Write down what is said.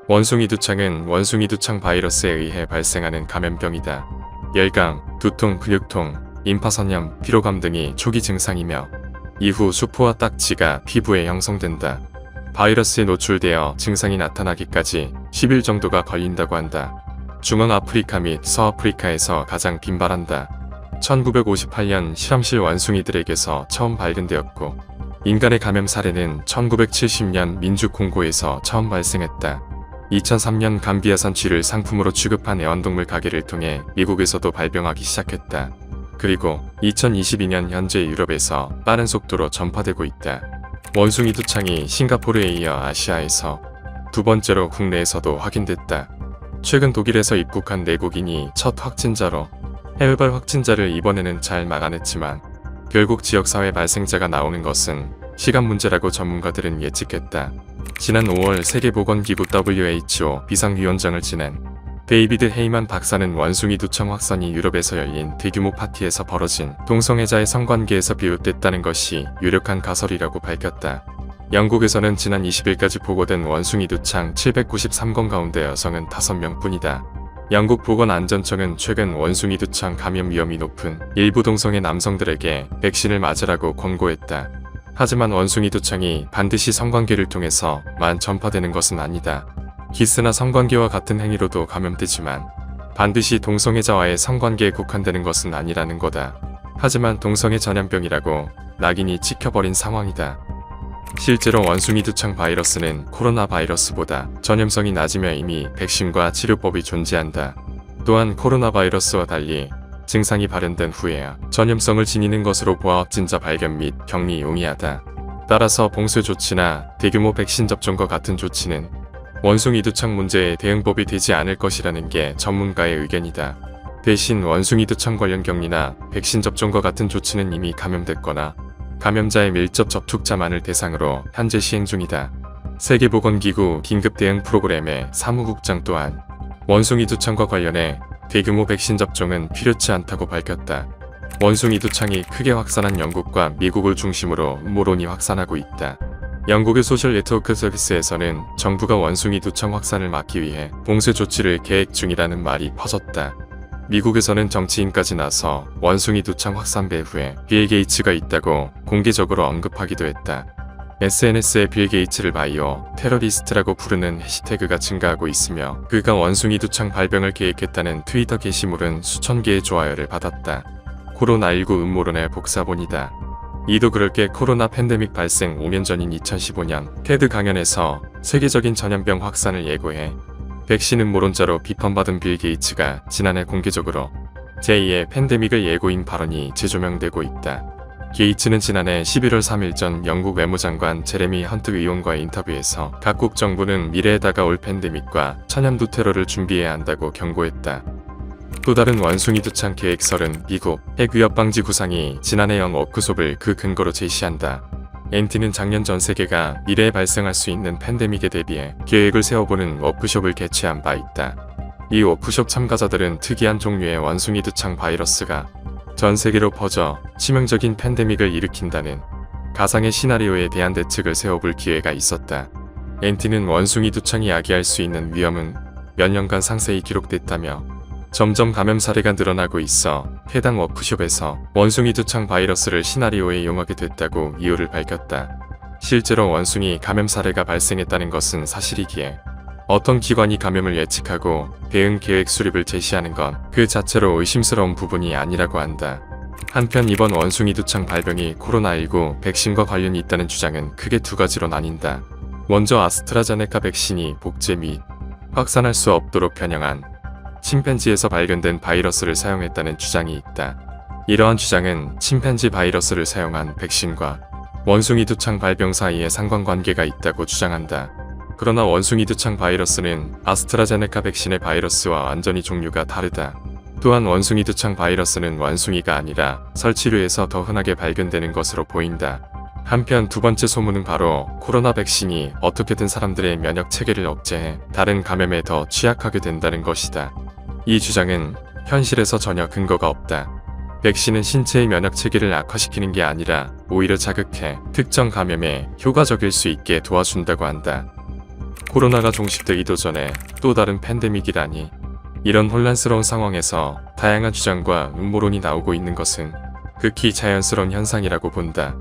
원숭이 두창은 원숭이 두창 바이러스에 의해 발생하는 감염병이다. 열감, 두통, 근육통, 임파선염, 피로감 등이 초기 증상이며 이후 수포와 딱지가 피부에 형성된다. 바이러스에 노출되어 증상이 나타나기까지 10일 정도가 걸린다고 한다. 중앙아프리카 및 서아프리카에서 가장 빈발한다. 1958년 실험실 원숭이들에게서 처음 발견되었고 인간의 감염 사례는 1970년 민주콩고에서 처음 발생했다. 2003년 감비아산 쥐를 상품으로 취급한 애완동물 가게를 통해 미국에서도 발병하기 시작했다. 그리고 2022년 현재 유럽에서 빠른 속도로 전파되고 있다. 원숭이 두창이 싱가포르에 이어 아시아에서 두 번째로 국내에서도 확인됐다. 최근 독일에서 입국한 내국인이 첫 확진자로 해외발 확진자를 이번에는 잘 막아냈지만 결국 지역사회 발생자가 나오는 것은 시간 문제라고 전문가들은 예측했다. 지난 5월 세계보건기구 WHO 비상위원장을 지낸 데이비드 헤이만 박사는 원숭이 두창 확산이 유럽에서 열린 대규모 파티에서 벌어진 동성애자의 성관계에서 비롯됐다는 것이 유력한 가설이라고 밝혔다. 영국에서는 지난 20일까지 보고된 원숭이 두창 793건 가운데 여성은 5명 뿐이다. 영국 보건안전청은 최근 원숭이 두창 감염 위험이 높은 일부 동성애 남성들에게 백신을 맞으라고 권고했다. 하지만 원숭이 두창이 반드시 성관계를 통해서만 전파되는 것은 아니다. 키스나 성관계와 같은 행위로도 감염되지만 반드시 동성애자와의 성관계에 국한되는 것은 아니라는 거다. 하지만 동성애 전염병이라고 낙인이 찍혀버린 상황이다. 실제로 원숭이 두창 바이러스는 코로나 바이러스보다 전염성이 낮으며 이미 백신과 치료법이 존재한다. 또한 코로나 바이러스와 달리 증상이 발현된 후에야 전염성을 지니는 것으로 보아 확진자 발견 및 격리 용이하다. 따라서 봉쇄 조치나 대규모 백신 접종과 같은 조치는 원숭이 두창 문제의 대응법이 되지 않을 것이라는 게 전문가의 의견이다. 대신 원숭이 두창 관련 격리나 백신 접종과 같은 조치는 이미 감염됐거나 감염자의 밀접 접촉자만을 대상으로 현재 시행 중이다. 세계보건기구 긴급대응 프로그램의 사무국장 또한 원숭이 두창과 관련해 대규모 백신 접종은 필요치 않다고 밝혔다. 원숭이 두창이 크게 확산한 영국과 미국을 중심으로 음모론이 확산하고 있다. 영국의 소셜 네트워크 서비스에서는 정부가 원숭이 두창 확산을 막기 위해 봉쇄 조치를 계획 중이라는 말이 퍼졌다. 미국에서는 정치인까지 나서 원숭이 두창 확산 배후에 빌 게이츠가 있다고 공개적으로 언급하기도 했다. SNS에 빌 게이츠를 바이오 테러리스트라고 부르는 해시태그가 증가하고 있으며 그가 원숭이 두창 발병을 계획했다는 트위터 게시물은 수천 개의 좋아요를 받았다. 코로나19 음모론의 복사본이다. 이도 그럴 게 코로나 팬데믹 발생 5년 전인 2015년 테드 강연에서 세계적인 전염병 확산을 예고해 백신 음모론자로 비판받은 빌 게이츠가 지난해 공개적으로 제2의 팬데믹을 예고인 발언이 재조명되고 있다. 게이츠는 지난해 11월 3일 전 영국 외무장관 제레미 헌트 의원과의 인터뷰에서 각국 정부는 미래에 다가올 팬데믹과 천연두 테러를 준비해야 한다고 경고했다. 또 다른 원숭이 두창 계획설은 미국 핵위협방지 구상이 지난해 영 워크숍을 그 근거로 제시한다. NT는 작년 전 세계가 미래에 발생할 수 있는 팬데믹에 대비해 계획을 세워보는 워크숍을 개최한 바 있다. 이 워크숍 참가자들은 특이한 종류의 원숭이 두창 바이러스가 전 세계로 퍼져 치명적인 팬데믹을 일으킨다는 가상의 시나리오에 대한 대책을 세워볼 기회가 있었다. NT는 원숭이 두창이 야기할 수 있는 위험은 몇 년간 상세히 기록됐다며 점점 감염 사례가 늘어나고 있어 해당 워크숍에서 원숭이 두창 바이러스를 시나리오에 이용하게 됐다고 이유를 밝혔다. 실제로 원숭이 감염 사례가 발생했다는 것은 사실이기에 어떤 기관이 감염을 예측하고 대응 계획 수립을 제시하는 건 그 자체로 의심스러운 부분이 아니라고 한다. 한편 이번 원숭이 두창 발병이 코로나19 백신과 관련이 있다는 주장은 크게 두 가지로 나뉜다. 먼저 아스트라제네카 백신이 복제 및 확산할 수 없도록 변형한 침팬지에서 발견된 바이러스를 사용했다는 주장이 있다. 이러한 주장은 침팬지 바이러스를 사용한 백신과 원숭이 두창 발병 사이에 상관관계가 있다고 주장한다. 그러나 원숭이 두창 바이러스는 아스트라제네카 백신의 바이러스와 완전히 종류가 다르다. 또한 원숭이 두창 바이러스는 원숭이가 아니라 설치류에서 더 흔하게 발견되는 것으로 보인다. 한편 두 번째 소문은 바로 코로나 백신이 어떻게든 사람들의 면역 체계를 억제해 다른 감염에 더 취약하게 된다는 것이다. 이 주장은 현실에서 전혀 근거가 없다. 백신은 신체의 면역 체계를 악화시키는 게 아니라 오히려 자극해 특정 감염에 효과적일 수 있게 도와준다고 한다. 코로나가 종식되기도 전에 또 다른 팬데믹이라니. 이런 혼란스러운 상황에서 다양한 주장과 음모론이 나오고 있는 것은 극히 자연스러운 현상이라고 본다.